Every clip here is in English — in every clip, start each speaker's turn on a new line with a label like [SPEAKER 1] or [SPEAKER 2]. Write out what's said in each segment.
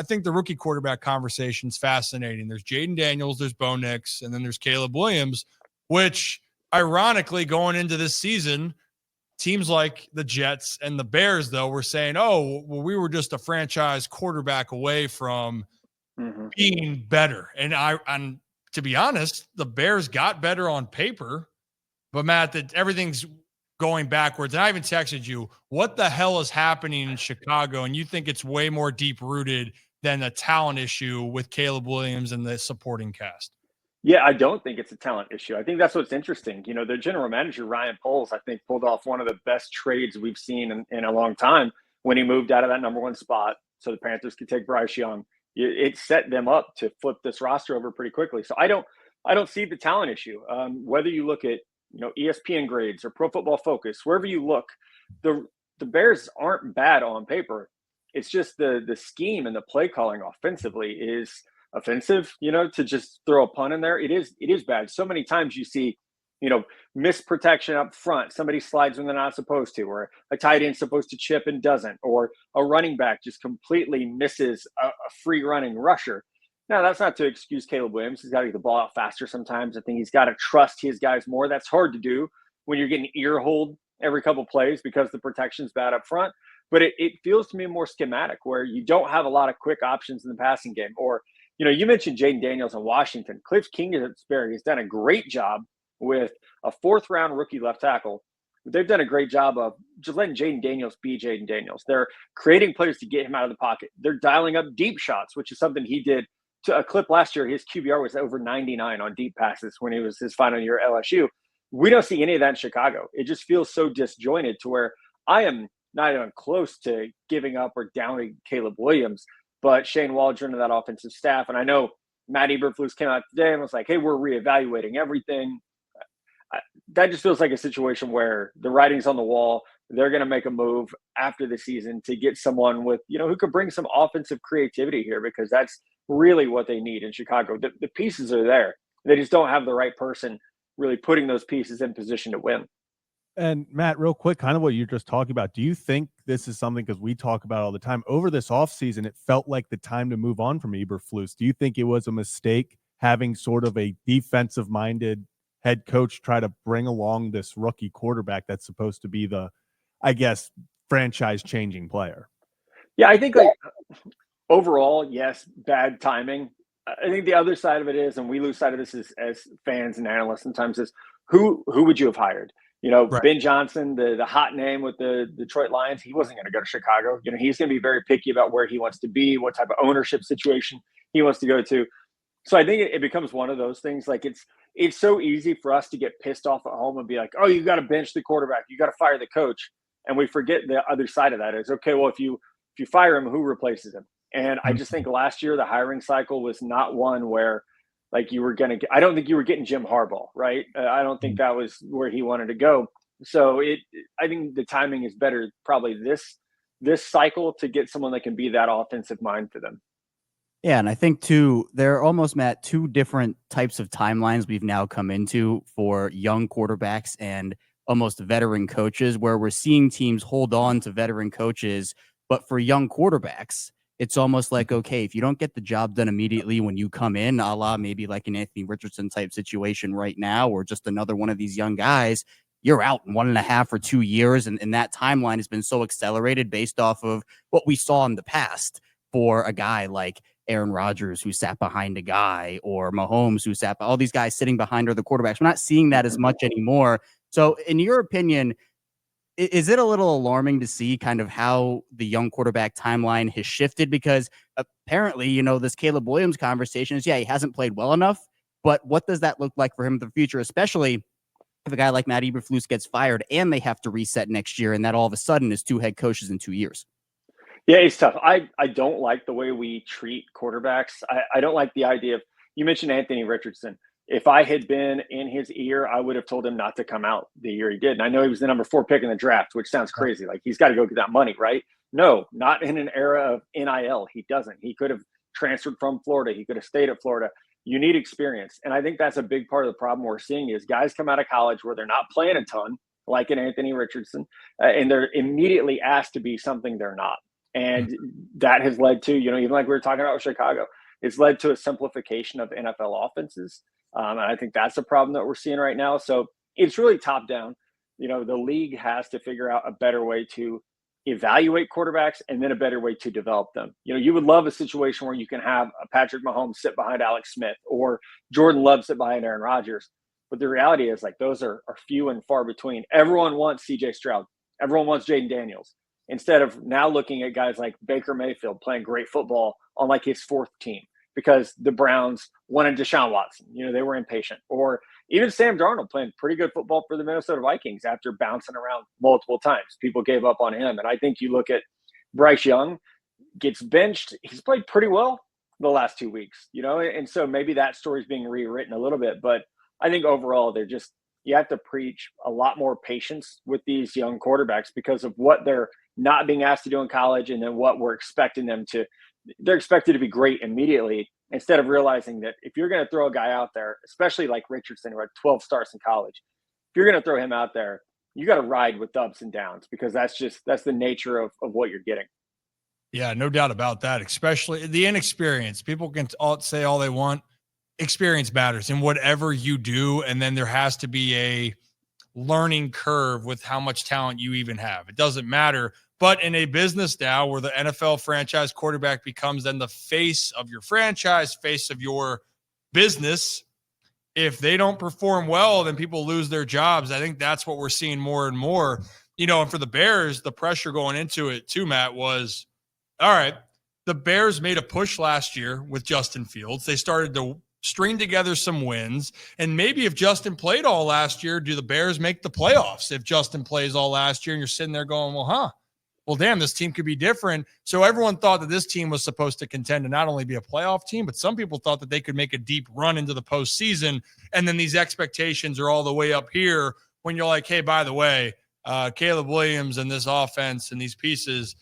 [SPEAKER 1] I think the rookie quarterback conversation is fascinating. There's Jaden Daniels, there's Bo Nix, and then there's Caleb Williams, which ironically going into this season, teams like the Jets and the Bears, though, were saying, oh, well, we were just a franchise quarterback away from being better. And to be honest, the Bears got better on paper, but Matt, that everything's going backwards. And I even texted you, what the hell is happening in Chicago? And you think it's way more deep-rooted than a talent issue with Caleb Williams and the supporting cast?
[SPEAKER 2] Yeah, I don't think it's a talent issue. I think that's what's interesting. You know, the general manager, Ryan Poles, I think pulled off one of the best trades we've seen in a long time when he moved out of that number one spot so the Panthers could take Bryce Young. It set them up to flip this roster over pretty quickly. So I don't see the talent issue. Whether you look at, you know, ESPN grades or Pro Football Focus, wherever you look, the Bears aren't bad on paper. It's just the scheme and the play calling offensively is offensive, you know, to just throw a pun in there. It is bad. So many times you see, you know, missed protection up front. Somebody slides when they're not supposed to, or a tight end's supposed to chip and doesn't, or a running back just completely misses a free running rusher. Now, that's not to excuse Caleb Williams. He's got to get the ball out faster sometimes. I think he's got to trust his guys more. That's hard to do when you're getting ear-holed every couple plays because the protection's bad up front. But it feels to me more schematic, where you don't have a lot of quick options in the passing game. Or, you know, you mentioned Jaden Daniels in Washington. Cliff Kingsbury has done a great job with a fourth-round rookie left tackle. They've done a great job of just letting Jaden Daniels be Jaden Daniels. They're creating plays to get him out of the pocket. They're dialing up deep shots, which is something he did to a clip last year. His QBR was over 99 on deep passes when he was his final year at LSU. We don't see any of that in Chicago. It just feels so disjointed to where I am not even close to giving up or downing Caleb Williams, but Shane Waldron and that offensive staff. And I know Matt Eberflus came out today and was like, hey, we're reevaluating everything. That just feels like a situation where the writing's on the wall. They're going to make a move after the season to get someone with, you know, who could bring some offensive creativity here, because that's really what they need in Chicago. The pieces are there. They just don't have the right person really putting those pieces in position to win.
[SPEAKER 3] And Matt, real quick, kind of what you're just talking about. Do you think this is something, because we talk about all the time, over this offseason, it felt like the time to move on from Eberflus? Do you think it was a mistake having sort of a defensive-minded head coach try to bring along this rookie quarterback that's supposed to be the, I guess, franchise-changing player?
[SPEAKER 2] Yeah, I think overall, yes, bad timing. I think the other side of it is, and we lose sight of this as fans and analysts sometimes, is who would you have hired? You know, right. Ben Johnson, the hot name with the Detroit Lions, he wasn't going to go to Chicago. You know, he's going to be very picky about where he wants to be, what type of ownership situation he wants to go to. So I think it becomes one of those things. Like it's so easy for us to get pissed off at home and be like, oh, you got to bench the quarterback, you got to fire the coach, and we forget the other side of that is, okay, well, if you fire him, who replaces him? And I just think last year the hiring cycle was not one where, like, you were going to – I don't think you were getting Jim Harbaugh, right? I don't think that was where he wanted to go. So I think the timing is better probably this cycle to get someone that can be that offensive mind for them.
[SPEAKER 4] Yeah, and I think, too, there are almost, Matt, two different types of timelines we've now come into for young quarterbacks and almost veteran coaches, where we're seeing teams hold on to veteran coaches. But for young quarterbacks, it's almost like, okay, if you don't get the job done immediately when you come in, a la maybe like an Anthony Richardson type situation right now, or just another one of these young guys, you're out in 1.5 or 2 years. And that timeline has been so accelerated based off of what we saw in the past for a guy like Aaron Rodgers, who sat behind a guy, or Mahomes, who sat, all these guys sitting behind other quarterbacks. We're not seeing that as much anymore. So in your opinion, is it a little alarming to see kind of how the young quarterback timeline has shifted? Because apparently, you know, this Caleb Williams conversation is, yeah, he hasn't played well enough, but what does that look like for him in the future, especially if a guy like Matt Eberflus gets fired and they have to reset next year, and that all of a sudden is 2 head coaches in 2 years?
[SPEAKER 2] Yeah, it's tough. I don't like the way we treat quarterbacks. I don't like the idea of, you mentioned Anthony Richardson. If I had been in his ear, I would have told him not to come out the year he did. And I know he was the number 4 pick in the draft, which sounds crazy. Like, he's got to go get that money, right? No, not in an era of NIL. He doesn't. He could have transferred from Florida. He could have stayed at Florida. You need experience. And I think that's a big part of the problem we're seeing is guys come out of college where they're not playing a ton, like an Anthony Richardson, and they're immediately asked to be something they're not. And that has led to, even like we were talking about with Chicago, it's led to a simplification of NFL offenses. And I think that's a problem that we're seeing right now. So it's really top down. The league has to figure out a better way to evaluate quarterbacks and then a better way to develop them. You would love a situation where you can have a Patrick Mahomes sit behind Alex Smith or Jordan Love sit behind Aaron Rodgers. But the reality is, like, those are few and far between. Everyone wants CJ Stroud. Everyone wants Jaden Daniels. Instead of now looking at guys like Baker Mayfield playing great football on like his fourth team because the Browns wanted Deshaun Watson. They were impatient. Or even Sam Darnold playing pretty good football for the Minnesota Vikings after bouncing around multiple times. People gave up on him. And I think you look at Bryce Young, gets benched. He's played pretty well the last 2 weeks, and so maybe that story's being rewritten a little bit. But I think overall, you have to preach a lot more patience with these young quarterbacks because of what they're not being asked to do in college and then what we're expecting them to. They're expected to be great immediately instead of realizing that if you're going to throw a guy out there, especially like Richardson, who had 12 starts in college, if you're going to throw him out there, you got to ride with the ups and downs because that's the nature of what you're getting.
[SPEAKER 1] Yeah, no doubt about that, especially the inexperience. People can say all they want. Experience matters in whatever you do, and then there has to be a learning curve with how much talent you even have. It doesn't matter. But in a business now where the NFL franchise quarterback becomes then the face of your franchise, face of your business, if they don't perform well, then people lose their jobs. I think that's what we're seeing more and more. And for the Bears, the pressure going into it too, Matt, was, all right, the Bears made a push last year with Justin Fields. They started to string together some wins. And maybe if Justin played all last year, do the Bears make the playoffs? If Justin plays all last year and you're sitting there going, well, damn, this team could be different. So everyone thought that this team was supposed to contend to not only be a playoff team, but some people thought that they could make a deep run into the postseason. And then these expectations are all the way up here when you're like, hey, by the way, Caleb Williams and this offense and these pieces,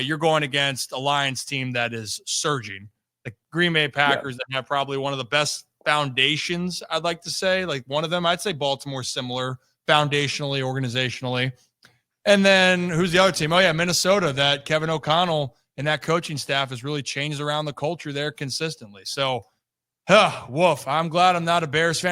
[SPEAKER 1] you're going against a Lions team that is surging. The Green Bay Packers that have probably one of the best foundations, I'd like to say. Like one of them, I'd say Baltimore similar foundationally, organizationally. And then who's the other team? Oh, yeah, Minnesota, that Kevin O'Connell and that coaching staff has really changed around the culture there consistently. So, woof, I'm glad I'm not a Bears fan.